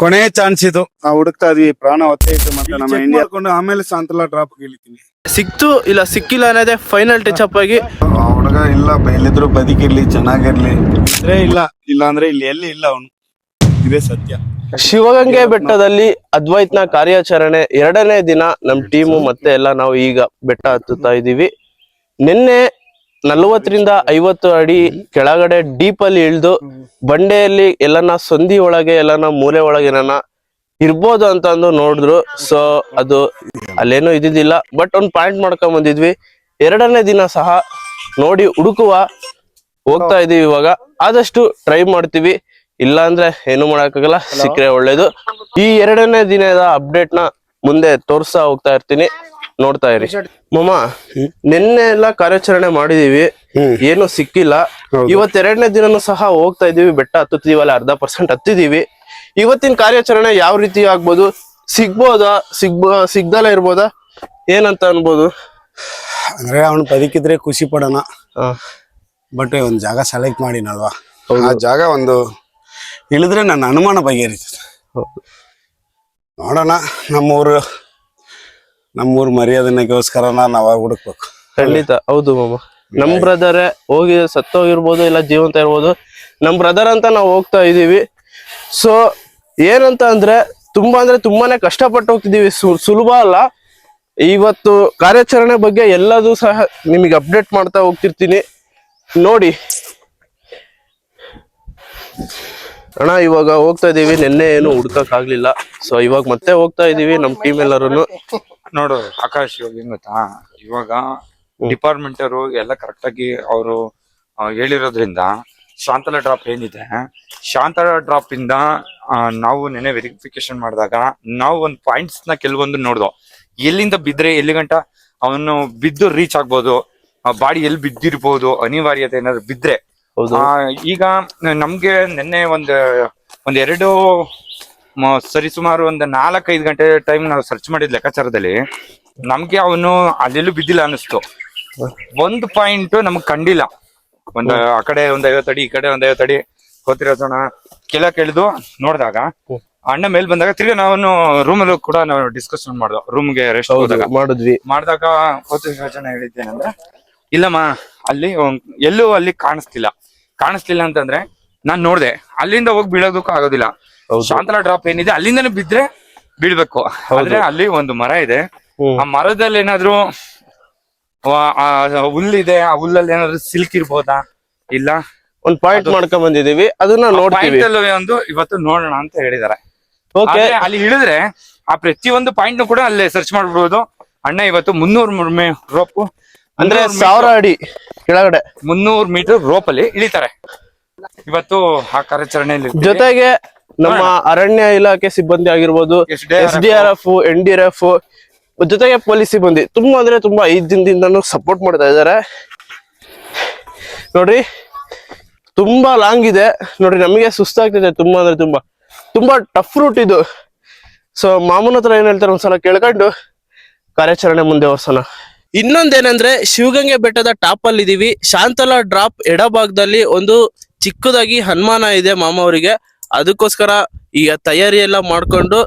ಕೊನೆ ಚಾನ್ಸ್ ಇದು. ನಾವು ಹುಡುಕ್ತಾ ಇದೀವಿ, ಪ್ರಾಣ ಹೊತ್ತೆ ಇತ್ತು. ಮತ್ತೆ ನಮ್ಮ ಇಂಡಿಯಾ ಆಮೇಲೆ ಸಾಂತಲ ಡ್ರಾಪ್ ಇಳಿತೀನಿ. ಸಿಕ್ತು ಇಲ್ಲ ಸಿಕ್ಕಿಲ್ಲ ಅನ್ನೋದೇ ಫೈನಲ್ ಟಚ್ ಅಪ್ ಆಗಿ ಆ ಹುಡುಗ ಇಲ್ಲ, ಎಲ್ಲಿದ್ರು ಬದುಕಿರ್ಲಿ, ಚೆನ್ನಾಗಿರ್ಲಿ. ಇದ್ರೆ ಇಲ್ಲ ಅಂದ್ರೆ ಇಲ್ಲಿ ಎಲ್ಲಿ ಇಲ್ಲ ಅವನು. ಇದೇ ಸತ್ಯ. ಶಿವಗಂಗೆ ಬೆಟ್ಟದಲ್ಲಿ ಅದ್ವೈತ್ನ ಕಾರ್ಯಾಚರಣೆ 2ನೇ ದಿನ ನಮ್ ಟೀಮು ಮತ್ತೆ ಎಲ್ಲ ನಾವು ಈಗ ಬೆಟ್ಟ ಹತ್ತುತ್ತಾ ಇದೀವಿ. ನಿನ್ನೆ 40ರಿಂದ 50 ಅಡಿ ಕೆಳಗಡೆ ಡೀಪ್ ಅಲ್ಲಿ ಇಳಿದು ಬಂಡೆಯಲ್ಲಿ ಎಲ್ಲನ ಸಂಧಿ ಒಳಗೆ ಎಲ್ಲನ ಮೂಲೆ ಒಳಗೆ ಏನನ ಇರ್ಬೋದು ಅಂತ ಅಂದು ನೋಡಿದ್ರು. ಸೊ ಅದು ಅಲ್ಲೇನು ಇದ್ದಿದ್ದಿಲ್ಲ. ಬಟ್ ಒಂದ್ ಪಾಯಿಂಟ್ ಮಾಡ್ಕೊಂಡ್ ಬಂದಿದ್ವಿ. 2ನೇ ದಿನ ಸಹ ನೋಡಿ ಹುಡುಕುವ ಹೋಗ್ತಾ ಇದೀವಿ. ಇವಾಗ ಆದಷ್ಟು ಟ್ರೈ ಮಾಡ್ತೀವಿ, ಇಲ್ಲ ಅಂದ್ರೆ ಏನು ಮಾಡಕ್ಕಾಗಲ್ಲ. ಸಿಕ್ಕರೆ ಒಳ್ಳೇದು. ಈ 2ನೇ ದಿನದ ಅಪ್ಡೇಟ್ ನ ಮುಂದೆ ತೋರ್ಸ್ತಾ ಹೋಗ್ತಾ ಇರ್ತೀನಿ, ನೋಡ್ತಾ ಇರಿ. ಮಮ್ಮ, ನಿನ್ನೆ ಎಲ್ಲ ಕಾರ್ಯಾಚರಣೆ ಮಾಡಿದೀವಿ, ಏನು ಸಿಕ್ಕಿಲ್ಲ. ಇವತ್ 2ನೇ ದಿನನೂ ಸಹ ಹೋಗ್ತಾ ಇದೀವಿ, ಬೆಟ್ಟ ಹತ್ತುತ್ತೀವಲ್ಲ, 40% ಹತ್ತಿದೀವಿ. ಇವತ್ತಿನ ಕಾರ್ಯಾಚರಣೆ ಯಾವ ರೀತಿ ಆಗ್ಬೋದು, ಸಿಗ್ಬೋದಾ, ಸಿಗ್ದಲ್ಲ ಇರ್ಬೋದಾ, ಏನಂತ ಅನ್ಬೋದು? ಅಂದ್ರೆ ಅವ್ನು ಬದುಕಿದ್ರೆ ಖುಷಿ ಪಡೋಣ. ಬಟ್ ಒಂದ್ ಜಾಗ ಸೆಲೆಕ್ಟ್ ಮಾಡಿನಲ್ವಾ, ಆ ಜಾಗ ಒಂದು ಇಳಿದ್ರೆ ನನ್ನ ಅನುಮಾನ ಬಗೆಹರಿತದೆ. ನೋಡೋಣ. ನಮ್ಮೂರ್ ಮರ್ಯಾದನೆಗೋಸ್ಕರನ ನಾವ್ ಹುಡುಕ್ಬೇಕು. ಖಂಡಿತ ಹೌದು ಮಾಮ. ನಮ್ ಬ್ರದರೇ ಹೋಗಿ ಸತ್ತೋಗಿರ್ಬೋದು, ಇಲ್ಲ ಜೀವಂತ ಇರ್ಬೋದು. ನಮ್ ಬ್ರದರ್ ಅಂತ ನಾವು ಹೋಗ್ತಾ ಇದೀವಿ. ಸೊ ಏನಂತ ಅಂದ್ರೆ ತುಂಬಾನೇ ಕಷ್ಟಪಟ್ಟು ಹೋಗ್ತಿದೀವಿ, ಸುಲಭ ಅಲ್ಲ. ಇವತ್ತು ಕಾರ್ಯಾಚರಣೆ ಬಗ್ಗೆ ಎಲ್ಲದೂ ಸಹ ನಿಮಗೆ ಅಪ್ಡೇಟ್ ಮಾಡ್ತಾ ಹೋಗ್ತಿರ್ತೀನಿ, ನೋಡಿ ಅಣ್ಣ. ಇವಾಗ ಹೋಗ್ತಾ ಇದೀವಿ, ನಿನ್ನೆ ಏನು ಹುಡ್ಕಕ್ ಆಗ್ಲಿಲ್ಲ. ಸೊ ಇವಾಗ ಮತ್ತೆ ಹೋಗ್ತಾ ಇದೀವಿ, ನಮ್ ಟೀಮ್ ಎಲ್ಲರೂ. ನೋಡು ಆಕಾಶ್, ಇವಾಗ ಏನ್ ಗೊತ್ತಾ, ಇವಾಗ ಡಿಪಾರ್ಟ್ಮೆಂಟ್ ಅವರು ಎಲ್ಲ ಕರೆಕ್ಟ್ ಆಗಿ ಅವರು ಹೇಳಿರೋದ್ರಿಂದ ಶಾಂತಲ ಡ್ರಾಪ್ ಏನಿದೆ, ಶಾಂತಲ ಡ್ರಾಪ್ ಇಂದ ನಾವು ನೆನೆ ವೆರಿಫಿಕೇಶನ್ ಮಾಡಿದಾಗ ನಾವು ಒಂದು ಪಾಯಿಂಟ್ಸ್ ನ ಕೆಲವೊಂದು ನೋಡ್ದೋ. ಎಲ್ಲಿಂದ ಬಿದ್ರೆ ಎಲ್ಲಿ ಗಂಟ ಅವನು ಬಿದ್ದು ರೀಚ್ ಆಗ್ಬೋದು, ಬಾಡಿ ಎಲ್ಲಿ ಬಿದ್ದಿರ್ಬೋದು, ಅನಿವಾರ್ಯತೆ ಏನಾದ್ರು ಬಿದ್ರೆ. ಈಗ ನಮ್ಗೆ ನಿನ್ನೆ ಒಂದೆರಡು ಸರಿಸುಮಾರು ಒಂದು 4-5 ಗಂಟೆ ಟೈಮ್ ನಾವು ಸರ್ಚ್ ಮಾಡಿದ ಲೆಕ್ಕಾಚಾರದಲ್ಲಿ ನಮ್ಗೆ ಅವನು ಅಲ್ಲೆಲ್ಲೂ ಬಿದ್ದಿಲ್ಲ ಅನ್ನಿಸ್ತು. ಒಂದು ಪಾಯಿಂಟ್ ನಮಗ್ ಕಂಡಿಲ್ಲ. ಆ ಕಡೆ ಒಂದ್ 50 ಅಡಿ, ಈ ಕಡೆ ಒಂದ್ 50 ಅಡಿ ಗೊತ್ತಿರೋಣ ಕೆಳಗಿಳಿದು ನೋಡಿದಾಗ ಅಣ್ಣ ಮೇಲ್ ಬಂದಾಗ ತಿರ್ಗಿ ನಾವು ರೂಮಲ್ಲೂ ಕೂಡ ನಾವು ಡಿಸ್ಕಷನ್ ಮಾಡ್ದೋ. ರೂಮ್ಗೆ ರೆಸ್ಟ್ ಮಾಡಿದಾಗ ಜನ ಹೇಳಿದ್ದೇನಂದ್ರೆ, ಇಲ್ಲಮ್ಮ ಅಲ್ಲಿ ಎಲ್ಲೂ ಅಲ್ಲಿ ಕಾಣಿಸ್ಲಿಲ್ಲ ಅಂತಂದ್ರೆ ನಾನ್ ನೋಡ್ದೆ, ಅಲ್ಲಿಂದ ಹೋಗಿ ಬೀಳೋದಕ್ಕೂ ಆಗೋದಿಲ್ಲ. ಶಾಂತಲ ಡ್ರಾಪ್ ಏನಿದೆ ಅಲ್ಲಿಂದನೇ ಬಿದ್ರೆ ಬೀಳ್ಬೇಕು. ಆದ್ರೆ ಅಲ್ಲಿ ಒಂದು ಮರ ಇದೆ, ಆ ಮರದಲ್ಲಿ ಏನಾದ್ರು ಹುಲ್ಲಿದೆ, ಆ ಹುಲ್ಲಲ್ಲಿ ಏನಾದ್ರು ಸಿಲ್ಕ್ ಇರ್ಬೋದಾ, ಇಲ್ಲ ಒಂದ್ ಪಾಯಿಂಟ್ ಮಾಡ್ಕೊಂಡ್ ಬಂದಿದೀವಿ, ಅದನ್ನ ನೋಡ್ತೀವಿ. ಒಂದು ಇವತ್ತು ನೋಡೋಣ ಅಂತ ಹೇಳಿದಾರೆ. ಅಲ್ಲಿ ಇಳಿದ್ರೆ ಆ ಪ್ರತಿಯೊಂದು ಪಾಯಿಂಟ್ ಕೂಡ ಅಲ್ಲೇ ಸರ್ಚ್ ಮಾಡ್ಬಿಡ್ಬೋದು. ಅಣ್ಣ ಇವತ್ತು 300 ರೋಪ್ ಅಂದ್ರೆ 1000 ಅಡಿ ಕೆಳಗಡೆ 300 ಮೀಟರ್ ರೋಪ್ ಅಲ್ಲಿ ಇಳಿತಾರೆ ಇವತ್ತು ಆ ಕಾರ್ಯಾಚರಣೆಯಲ್ಲಿ. ಜೊತೆಗೆ ನಮ್ಮ ಅರಣ್ಯ ಇಲಾಖೆ ಸಿಬ್ಬಂದಿ ಆಗಿರ್ಬೋದು, SDRF, NDRF, ಜೊತೆಗೆ ಪೊಲೀಸ್ ಸಿಬ್ಬಂದಿ ತುಂಬಾ 5 ದಿನದಿಂದನೂ ಸಪೋರ್ಟ್ ಮಾಡ್ತಾ ಇದಾರೆ. ನೋಡ್ರಿ, ತುಂಬಾ ಲಾಂಗ್ ಇದೆ ನೋಡ್ರಿ, ನಮಗೆ ಸುಸ್ತಾಗ್ತಿದೆ. ತುಂಬಾ ಟಫ್ ರೂಟ್ ಇದು. ಸೊ ಮಾಮೂನ್ ಹತ್ರ ಏನ್ ಹೇಳ್ತಾರೆ ಒಂದ್ಸಲ ಕೇಳ್ಕೊಂಡು ಕಾರ್ಯಾಚರಣೆ ಮುಂದೆ ಹೊರ್ಸೋಣ. ಇನ್ನೊಂದೇನಂದ್ರೆ, ಶಿವಗಂಗೆ ಬೆಟ್ಟದ ಟಾಪ್ ಅಲ್ಲಿ ಇದೀವಿ. ಶಾಂತಲ ಡ್ರಾಪ್ ಎಡಭಾಗದಲ್ಲಿ ಒಂದು ಚಿಕ್ಕದಾಗಿ ಹನುಮಾನ ಇದೆ ಮಾಮ ಅವರಿಗೆ. ಅದಕ್ಕೋಸ್ಕರ ಈಗ ತಯಾರಿ ಎಲ್ಲ ಮಾಡ್ಕೊಂಡು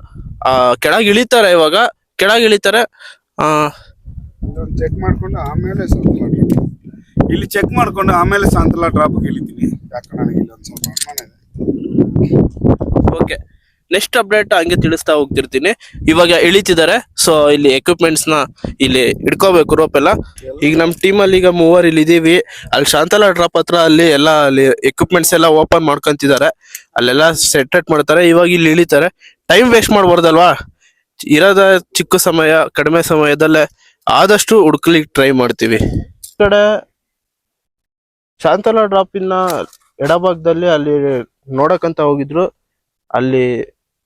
ಕೆಳಗೆ ಇಳಿತಾರೆ. ಇವಾಗ ಕೆಳಗೆ ಇಳಿತಾರೆ. ಚೆಕ್ ಮಾಡ್ಕೊಂಡು ಆಮೇಲೆ ಇಲ್ಲಿ ಚೆಕ್ ಮಾಡ್ಕೊಂಡು ಆಮೇಲೆ ಸಾಂತಲ ಡ್ರಾಪ್ ಇಳಿತೀನಿ. ಯಾಕಂದ್ರೆ ನನಗೆ ಇಲ್ಲಿ ಒಂದ್ ಸ್ವಲ್ಪ ಅನುಮಾನ ಇದೆ. ಓಕೆ, ನೆಕ್ಸ್ಟ್ ಅಪ್ಡೇಟ್ ಹಂಗೆ ತಿಳಿಸ್ತಾ ಹೋಗ್ತಿರ್ತೀನಿ. ಇವಾಗ ಇಳಿತಿದ್ದಾರೆ. ಸೊ ಇಲ್ಲಿ ಎಕ್ವಿಪ್ಮೆಂಟ್ಸ್ ನ ಇಲ್ಲಿ ಇಟ್ಕೋಬೇಕು, ರೋಪ್ ಎಲ್ಲ. ಈಗ ನಮ್ ಟೀಮ್ ಅಲ್ಲಿ ಈಗ 3 ಇಲ್ಲಿ ಇದೀವಿ. ಅಲ್ಲಿ ಶಾಂತಲ ಡ್ರಾಪ್ ಹತ್ರ ಅಲ್ಲಿ ಎಕ್ವಿಪ್ಮೆಂಟ್ಸ್ ಎಲ್ಲ ಓಪನ್ ಮಾಡ್ಕೊಂತಿದ್ದಾರೆ. ಅಲ್ಲೆಲ್ಲ ಸೆಟ್ ಮಾಡ್ತಾರೆ. ಇವಾಗ ಇಲ್ಲಿ ಇಳಿತಾರೆ. ಟೈಮ್ ವೇಸ್ಟ್ ಮಾಡ್ಬಾರ್ದಲ್ವಾ, ಇರೋದ ಚಿಕ್ಕ ಸಮಯ, ಕಡಿಮೆ ಸಮಯದಲ್ಲೇ ಆದಷ್ಟು ಹುಡುಕ್ಲಿಕ್ಕೆ ಟ್ರೈ ಮಾಡ್ತೀವಿ. ಈ ಕಡೆ ಶಾಂತಲ ಡ್ರಾಪ್ ಇನ್ನ ಎಡಭಾಗದಲ್ಲಿ ಅಲ್ಲಿ ನೋಡಕಂತ ಹೋಗಿದ್ರು. ಅಲ್ಲಿ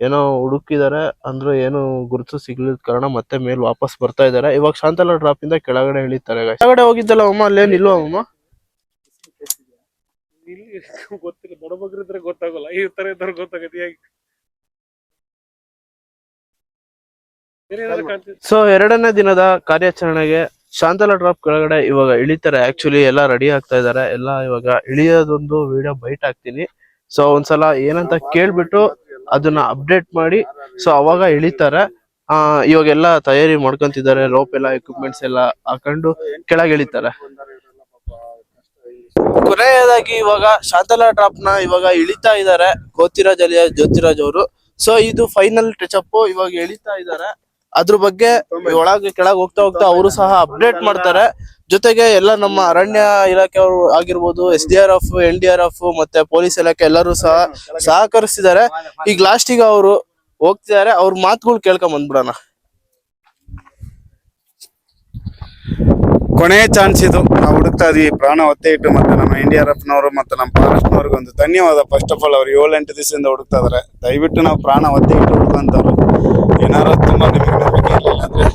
ಏನೋ ಹುಡುಕಿದ್ದಾರೆ ಅಂದ್ರೆ ಏನು ಗುರುತು ಸಿಗ್ಲಿದ ಕಾರಣ ಮತ್ತೆ ಮೇಲ್ ವಾಪಸ್ ಬರ್ತಾ ಇದಾರೆ. ಇವಾಗ ಶಾಂತಲ ಡ್ರಾಪ್ ಇಂದ ಕೆಳಗಡೆ ಇಳಿತಾರೆ. ಕೆಳಗಡೆ ಹೋಗಿದ್ದಲ್ಲ ಅಮ್ಮ, ಅಲ್ಲೇನ್ ಇಲ್ವಾ ಅಮ್ಮ? ಇಲ್ಲಿ ಗೊತ್ತಿಲ್ಲ, ಬಡಬಗ್ರಿದ್ರೆ ಗೊತ್ತಾಗಲ್ಲ, ಈ ತರ ಇದ್ರೆ ಗೊತ್ತಾಗತ್ತೆ. ಸೊ 2ನೇ ದಿನದ ಕಾರ್ಯಾಚರಣೆಗೆ ಶಾಂತಲ ಡ್ರಾಪ್ ಕೆಳಗಡೆ ಇವಾಗ ಇಳಿತಾರೆ. ಆಕ್ಚುಲಿ ಎಲ್ಲ ರೆಡಿ ಆಗ್ತಾ ಇದಾರೆ. ಎಲ್ಲ ಇವಾಗ ಇಳಿಯೋದೊಂದು ವಿಡಿಯೋ ಬೈಟ್ ಹಾಕ್ತೀನಿ. ಸೊ ಒಂದ್ಸಲ ಏನಂತ ಕೇಳ್ಬಿಟ್ಟು ಅದನ್ನ ಅಪ್ಡೇಟ್ ಮಾಡಿ ಸೊ ಅವಾಗ ಇಳಿತಾರೆ. ಇವಾಗೆಲ್ಲ ತಯಾರಿ ಮಾಡ್ಕೊಂತಿದ್ದಾರೆ, ರೋಪ್ ಎಲ್ಲ ಎಕ್ವಿಪ್ಮೆಂಟ್ಸ್ ಎಲ್ಲ ಹಾಕೊಂಡು ಕೆಳಗೆ ಇಳಿತಾರೆ. ಕೊನೆಯದಾಗಿ ಇವಾಗ ಶಾಂತಲಾ ಡ್ರಾಪ್ ನ ಇವಾಗ ಇಳಿತಾ ಇದ್ದಾರೆ ಗೋತಿರಾಜ್ ಅಲಿಯಾಸ್ ಜ್ಯೋತಿರಾಜ್ ಅವರು. ಸೊ ಇದು ಫೈನಲ್ ಟಚ್ ಅಪ್, ಇವಾಗ ಇಳಿತಾ ಇದ್ದಾರೆ. ಅದ್ರ ಬಗ್ಗೆ ಒಳಗೆ ಕೆಳಗೆ ಹೋಗ್ತಾ ಹೋಗ್ತಾ ಅವರು ಸಹ ಅಪ್ಡೇಟ್ ಮಾಡ್ತಾರೆ. ಜೊತೆಗೆ ಎಲ್ಲ ನಮ್ಮ ಅರಣ್ಯ ಇಲಾಖೆಯವರು ಆಗಿರ್ಬೋದು, SDRF, NDRF ಮತ್ತೆ ಪೊಲೀಸ್ ಇಲಾಖೆ ಎಲ್ಲರೂ ಸಹ ಸಹಕರಿಸಿದ್ದಾರೆ. ಈಗ ಲಾಸ್ಟಿಗೆ ಅವರು ಹೋಗ್ತಿದ್ದಾರೆ, ಅವ್ರ ಮಾತುಗಳು ಕೇಳ್ಕೊಂಡ್ ಬಂದ್ಬಿಡೋಣ. ಕೊನೆಯ ಚಾನ್ಸ್ ಇದು. ನಾವು ಹುಡುಕ್ತಾ ಇದೀವಿ, ಪ್ರಾಣ ಒತ್ತೆ ಇಟ್ಟು. ಮತ್ತೆ ನಮ್ಮ NDRFನವರು ಮತ್ತೆ ನಮ್ಮ ಫಾರೆಸ್ಟ್ನವ್ರಿಗೆ ಒಂದು ಧನ್ಯವಾದ. ಫಸ್ಟ್ ಆಫ್ ಆಲ್ ಅವ್ರು 7-8 ದಿವಸದಿಂದ ಹುಡುಕ್ತಾ ಇದಾರೆ. ದಯವಿಟ್ಟು ನಾವು ಪ್ರಾಣ ಒತ್ತೆ ಇಟ್ಟು ಹುಡುಕಂತವ್ರು. ಏನಾರು ತುಂಬಾ ನಿಮಗೆ ನಂಬಿಕೆ ಇರಲಿಲ್ಲ ಅಂದ್ರೆ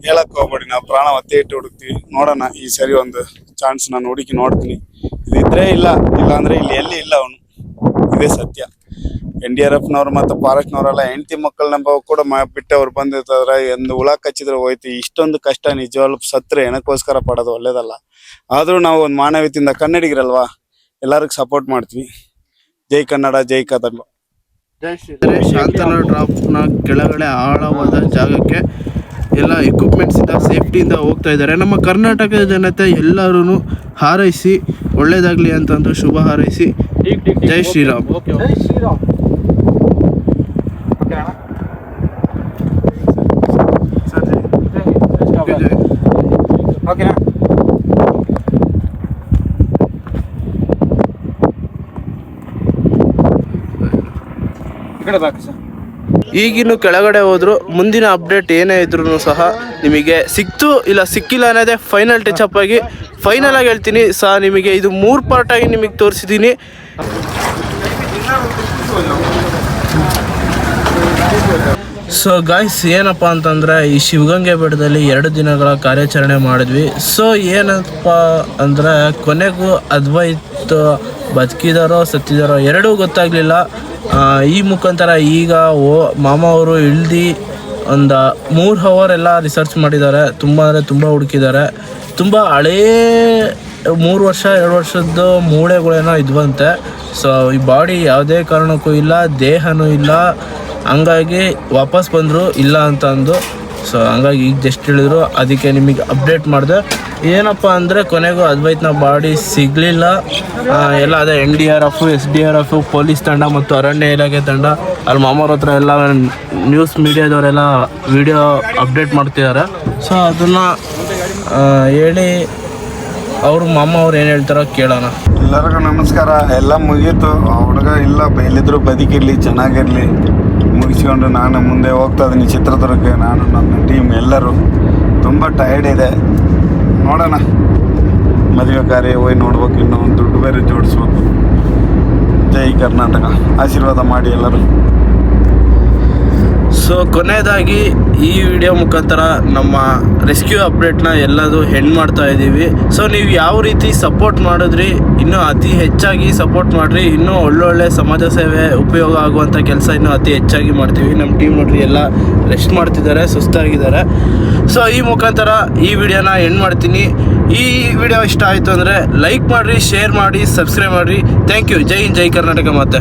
ಹೇಳಕ್ ಹೋಗ್ಬೇಡಿ, ನಾವು ಪ್ರಾಣ ಒತ್ತೆ ಇಟ್ಟು ಹುಡುಕ್ತಿವಿ. ನೋಡೋಣ, ಈ ಸರಿ ಒಂದು ಚಾನ್ಸ್ ನಾನು ಹುಡುಕಿ ನೋಡ್ತೀನಿ. ಇದಿದ್ರೆ ಇಲ್ಲ ಅಂದ್ರೆ ಇಲ್ಲಿ ಎಲ್ಲಿ ಇಲ್ಲ ಅವನು, ಇದೇ ಸತ್ಯ. NDRFನವ್ರು ಮತ್ತು ಫಾರೆಸ್ಟ್ನವರೆಲ್ಲ ಹೆಂಡತಿ ಮಕ್ಕಳನ್ನ ಕೂಡ ಬಿಟ್ಟು ಅವ್ರು ಬಂದಿರ್ತಾರೆ. ಒಂದು ಹುಳ ಕಚ್ಚಿದ್ರೆ ಹೋಯ್ತು. ಇಷ್ಟೊಂದು ಕಷ್ಟ ನಿಜವಾಗ್ಲೂ ಸತ್ರೆ ಏನಕ್ಕೋಸ್ಕರ ಪಡೋದು ಒಳ್ಳೇದಲ್ಲ. ಆದ್ರೂ ನಾವು ಒಂದು ಮಾನವೀಯತೆಯಿಂದ ಕನ್ನಡಿಗರಲ್ವಾ, ಎಲ್ಲರಿಗೂ ಸಪೋರ್ಟ್ ಮಾಡ್ತೀವಿ. ಜೈ ಕನ್ನಡ, ಜೈ ಕದಂಬ. ಶಾಂತಲಾ ಡ್ರಾಪ್ ನ ಕೆಳಗಡೆ ಆಳವಾದ ಜಾಗಕ್ಕೆ ಎಲ್ಲ ಎಕ್ವಿಪ್ಮೆಂಟ್ಸ್ ಇಂದ ಸೇಫ್ಟಿಯಿಂದ ಹೋಗ್ತಾ ಇದ್ದಾರೆ. ನಮ್ಮ ಕರ್ನಾಟಕದ ಜನತೆ ಎಲ್ಲರೂ ಹಾರೈಸಿ ಒಳ್ಳೇದಾಗ್ಲಿ ಅಂತಂದು ಶುಭ ಹಾರೈಸಿ. ಜೈ ಶ್ರೀರಾಮ್. ಈಗಿನ್ನು ಕೆಳಗಡೆ ಹೋದ್ರು ಮುಂದಿನ ಅಪ್ಡೇಟ್ ಏನೇ ಇದ್ರು ಸಹ ನಿಮಗೆ ಸಿಕ್ತು ಇಲ್ಲ ಸಿಕ್ಕಿಲ್ಲ ಅನ್ನೋದೇ ಫೈನಲ್ ಟಚ್ ಅಪ್ ಆಗಿ ಫೈನಲ್ ಆಗಿ ಹೇಳ್ತೀನಿ ಸಹ. ನಿಮಗೆ ಇದು 3 ಪಾರ್ಟ್ ಆಗಿ ನಿಮಗೆ ತೋರಿಸಿದ್ದೀನಿ. ಸೊ ಗಾಯ್ಸ್, ಏನಪ್ಪ ಅಂತಂದರೆ ಈ ಶಿವಗಂಗೆ ಬೆಟ್ಟದಲ್ಲಿ 2 ದಿನಗಳ ಕಾರ್ಯಾಚರಣೆ ಮಾಡಿದ್ವಿ. ಸೊ ಏನಪ್ಪ ಅಂದರೆ ಕೊನೆಗೂ ಅದ್ವೈತ್ ಬದುಕಿದಾರೋ ಸತ್ತಿದಾರೋ ಎರಡೂ ಗೊತ್ತಾಗಲಿಲ್ಲ. ಈ ಮುಖಾಂತರ ಈಗ ಮಾಮ ಅವರು ಇಳ್ದು ಒಂದು 3 ಅವರ್ ಎಲ್ಲ ರಿಸರ್ಚ್ ಮಾಡಿದ್ದಾರೆ. ತುಂಬ ಅಂದರೆ ತುಂಬ ಹುಡುಕಿದ್ದಾರೆ. ತುಂಬ ಹಳೇ 3 ವರ್ಷ 2 ವರ್ಷದ ಮೂಳೆಗಳೇನೋ ಇದ್ವಂತೆ. ಸೊ ಈ ಬಾಡಿ ಯಾವುದೇ ಕಾರಣಕ್ಕೂ ಇಲ್ಲ, ದೇಹನೂ ಇಲ್ಲ. ಹಂಗಾಗಿ ವಾಪಸ್ ಬಂದರು ಇಲ್ಲ ಅಂತ ಅಂದು. ಸೊ ಹಂಗಾಗಿ ಈಗ ಜಸ್ಟ್ ಹೇಳಿದ್ರು, ಅದಕ್ಕೆ ನಿಮಗೆ ಅಪ್ಡೇಟ್ ಮಾಡಿದೆ. ಏನಪ್ಪ ಅಂದರೆ ಕೊನೆಗೂ ಅದ್ವೈತ್ನ ಬಾಡಿ ಸಿಗಲಿಲ್ಲ. ಎಲ್ಲ ಅದೇ NDRF, SDRF, ಪೊಲೀಸ್ ತಂಡ ಮತ್ತು ಅರಣ್ಯ ಇಲಾಖೆ ತಂಡ ಅಲ್ಲಿ ಮಾಮವ್ರ ಹತ್ರ ಎಲ್ಲ ನ್ಯೂಸ್ ಮೀಡಿಯಾದವರೆಲ್ಲ ವಿಡಿಯೋ ಅಪ್ಡೇಟ್ ಮಾಡ್ತಿದ್ದಾರೆ. ಸೊ ಅದನ್ನು ಹೇಳಿ ಅವರು ಮಾಮ ಅವ್ರು ಏನು ಹೇಳ್ತಾರೋ ಕೇಳೋಣ. ಎಲ್ಲರಿಗೂ ನಮಸ್ಕಾರ. ಎಲ್ಲ ಮುಗೀತು. ಆ ಹುಡುಗ ಇಲ್ಲ, ಎಲ್ಲಿದ್ರು ಬದುಕಿರಲಿ, ಚೆನ್ನಾಗಿರಲಿ ಮುಗಿಸ್ಕೊಂಡು ನಾನು ಮುಂದೆ ಹೋಗ್ತಾ ಇದ್ದೀನಿ ಚಿತ್ರದುರ್ಗಕ್ಕೆ. ನಾನು ನನ್ನ ಟೀಮ್ ಎಲ್ಲರೂ ತುಂಬ ಟಯರ್ಡ್ ಇದೆ. ನೋಡೋಣ, ಮದುವೆ ಕಾರ್ಯ ಹೋಗಿ ನೋಡ್ಬೇಕು. ಇನ್ನೂ ಒಂದು ದುಡ್ಡು ಬೇರೆ ಜೋಡಿಸ್ಬೇಕು. ಜೈ ಕರ್ನಾಟಕ. ಆಶೀರ್ವಾದ ಮಾಡಿ ಎಲ್ಲರೂ. ಸೊ ಕೊನೆಯದಾಗಿ ಈ ವಿಡಿಯೋ ಮುಖಾಂತರ ನಮ್ಮ ರೆಸ್ಕ್ಯೂ ಅಪ್ಡೇಟ್ನ ಎಲ್ಲದು ಹೆಣ್ಣು ಮಾಡ್ತಾ ಇದ್ದೀವಿ. ಸೊ ನೀವು ಯಾವ ರೀತಿ ಸಪೋರ್ಟ್ ಮಾಡಿದ್ರಿ, ಇನ್ನೂ ಅತಿ ಹೆಚ್ಚಾಗಿ ಸಪೋರ್ಟ್ ಮಾಡಿರಿ. ಇನ್ನೂ ಒಳ್ಳೊಳ್ಳೆ ಸಮಾಜ ಸೇವೆ ಉಪಯೋಗ ಆಗುವಂಥ ಕೆಲಸ ಇನ್ನೂ ಅತಿ ಹೆಚ್ಚಾಗಿ ಮಾಡ್ತೀವಿ. ನಮ್ಮ ಟೀಮ್ ನೋಡ್ರಿ ಎಲ್ಲ ರೆಸ್ಟ್ ಮಾಡ್ತಿದ್ದಾರೆ, ಸುಸ್ತಾಗಿದ್ದಾರೆ. ಸೊ ಈ ಮುಖಾಂತರ ಈ ವಿಡಿಯೋನ ಎಂಡ್ ಮಾಡ್ತೀನಿ. ಈ ವಿಡಿಯೋ ಇಷ್ಟ ಆಯಿತು ಅಂದರೆ ಲೈಕ್ ಮಾಡಿರಿ, ಶೇರ್ ಮಾಡಿ, ಸಬ್ಸ್ಕ್ರೈಬ್ ಮಾಡಿರಿ. Thank you. ಜೈ ಹಿಂದ್, ಜೈ ಕರ್ನಾಟಕ. ಮತ್ತೆ